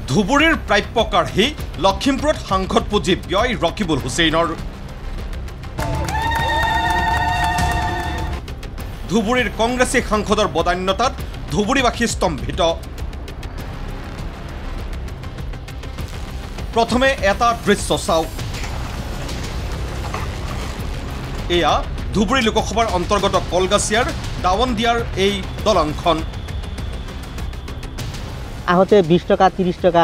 ধুবুৰীৰ প্ৰাপ্য কাঢ়ি লখিমপুৰত সাংসদ পুঁজি ব্যয় ৰকিবুল হুছেইনৰ। ধুবুৰীৰ কংগ্ৰেছী সাংসদৰ বদান্যতাত ধুবুৰীবাসী স্তম্ভিত। প্ৰথমে এটা দৃশ্য চাওক। এয়া ধুবুৰী লোকসভাৰ অন্তৰ্গত কলগাছিয়াৰ দাৱনদিয়াৰ এই দলংখন। আহতে 20 টাকা 30 টাকা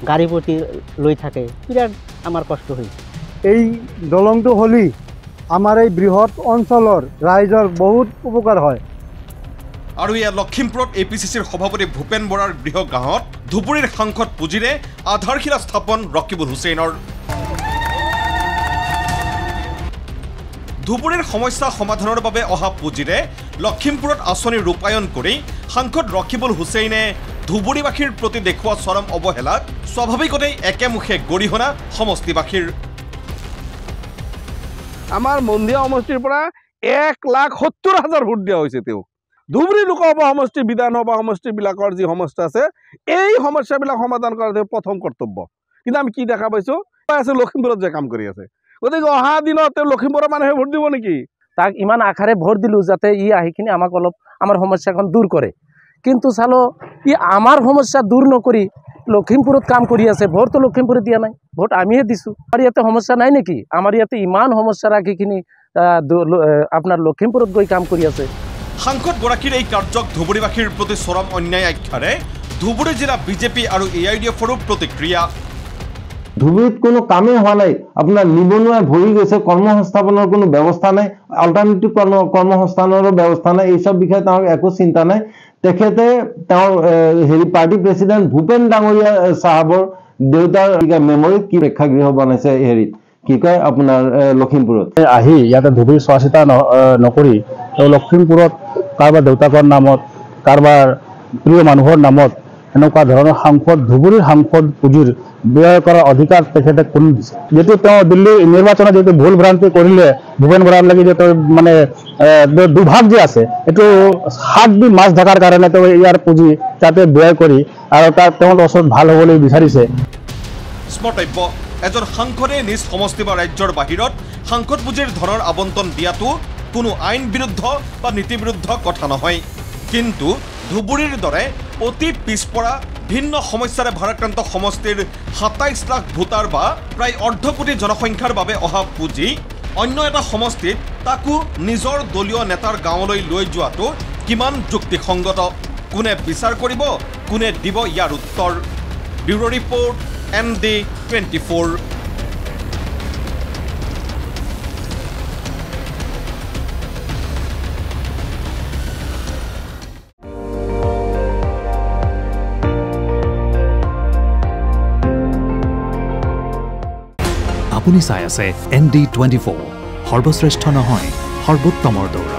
গাড়ী প্ৰতি লৈ থাকে, বিৰাট আমাৰ কষ্ট হয়। এই দলংটো হলি আমাৰ এই বৃহৎ অঞ্চলৰ ৰাইজৰ বহুত উপকাৰ হয়। আৰু এয়া লখিমপুৰত APCCৰ সভাপতি ভূপেন বৰাৰ গৃহগাঁৱত ধুবুৰীৰ সাংসদ পুঁজিৰে আধাৰশিলা স্থাপন ৰকিবুল হুছেইনৰ। ধুবুৰীৰ সমস্যা সমাধানৰ বাবে অহা পুঁজিৰে লখিমপুৰত আঁচনি ৰূপায়ণ কৰি সাংসদ ৰকিবুল হুছেইনে ধুবুৰীবাসীৰ প্ৰতি দেখুওৱা চৰম অৱহেলাক স্বাভাৱিকতেই একেমুখে গৰিহণা সমষ্টিবাসীৰ। আমাৰ মন্দিয়া সমষ্টিৰ পৰা 1,70,000 ভোট দিয়া হৈছে। তেওঁ ধুবুৰী লোকসভা সমষ্টি বিধানসভা সমষ্টিবিলাকৰ যি সমস্যা আছে এই সমস্যাবিলাক সমাধান কৰাটো প্ৰথম কৰ্তব্য। কিন্তু আমি কি দেখা পাইছোঁ, লখিমপুৰত যে কাম কৰি আছে। গতিকে অহা দিনত তেওঁ লখিমপুৰৰ মানুহে ভোট দিব নেকি? তাক ইমান আশাৰে ভোট দিলোঁ যাতে ই আহি কিনে আমাক অলপ আমাৰ সমস্যাখন দূৰ কৰে। কিন্তু চালো ই আমাৰ সমস্যা দূৰ নকৰি লখিমপুৰত কাম কৰি আছে। ভোটটো লখিমপুৰত দিয়া নাই, ভোট আমিহে দিছোঁ। আমাৰ ইয়াতে সমস্যা নাই নেকি? আমাৰ ইয়াতে ইমান সমস্যা ৰাখিখিনি আপোনাৰ লখিমপুৰত গৈ কাম কৰি আছে। সাংসদগৰাকীৰ এই কাৰ্যক ধুবুৰীবাসীৰ প্ৰতি চৰম অন্যায় আখ্যাৰে ধুবুৰী জিলা বিজেপি আৰু AIDFৰো প্ৰতিক্ৰিয়া। ধুবুৰীত কোনো কামেই হোৱা নাই, আপোনাৰ নিবনুৱাই ভৰি গৈছে, কৰ্মসংস্থাপনৰ কোনো ব্যৱস্থা নাই, অল্টাৰনেটিভ কৰ্মসংস্থাপনৰো ব্যৱস্থা নাই। এইসব বিষয়ে তেওঁৰ একো চিন্তা নাই। তেখেতে তেওঁৰ পাৰ্টি প্ৰেচিডেণ্ট ভূপেন ডাঙৰীয়া চাহাবৰ দেউতাৰ মেমৰিত কি প্ৰেক্ষাগৃহ বনাইছে হেৰিত কি কয় আপোনাৰ লখিমপুৰত আহি ইয়াতে ধুবুৰী চোৱা চিতা নকৰি তেওঁ লখিমপুৰত কাৰোবাৰ দেউতাকৰ নামত কাৰোবাৰ প্ৰিয় মানুহৰ নামত এনেকুৱা ধৰণৰ সাংসদ ধুবুৰীৰ সাংসদ পুঁজিৰ ব্যয় কৰাৰ অধিকাৰ তেখেতে কোনে দিছে? যিহেতু তেওঁ দিল্লীৰ নিৰ্বাচনত যিহেতু ভুল ভ্ৰান্তি কৰিলে ভূপেন বৰাৰ লাগি যে তেওঁ মানে দুভাগ যে আছে এইটো হাত দি মাছ ঢাকাৰ কাৰণে তেওঁ ইয়াৰ পুঁজি তাতে ব্যয় কৰি আৰু তাৰ তেওঁৰ ওচৰত ভাল হ'বলৈ বিচাৰিছে। স্মৰ্তব্য, এজন সাংসদে নিজ সমষ্টি বা ৰাজ্যৰ বাহিৰত সাংসদ পুঁজিৰ ধনৰ আবণ্টন দিয়াটো কোনো আইন বিৰুদ্ধ বা নীতি বিৰুদ্ধ কথা নহয়। কিন্তু ধুবুৰীৰ দৰে অতি পিছপৰা ভিন্ন সমস্যাৰে ভাৰাক্ৰান্ত সমষ্টিৰ 27 লাখ ভোটাৰ বা প্ৰায় অৰ্ধ কোটি জনসংখ্যাৰ বাবে অহা পুঁজি অন্য এটা সমষ্টিত তাকো নিজৰ দলীয় নেতাৰ গাঁৱলৈ লৈ যোৱাটো কিমান যুক্তিসংগত? কোনে বিচাৰ কৰিব, কোনে দিব ইয়াৰ উত্তৰ? Bureau report ND24। আপুনি চাই আছে ND24, সৰ্বশ্ৰেষ্ঠ নহয় সৰ্বোত্তমৰ দৌৰা।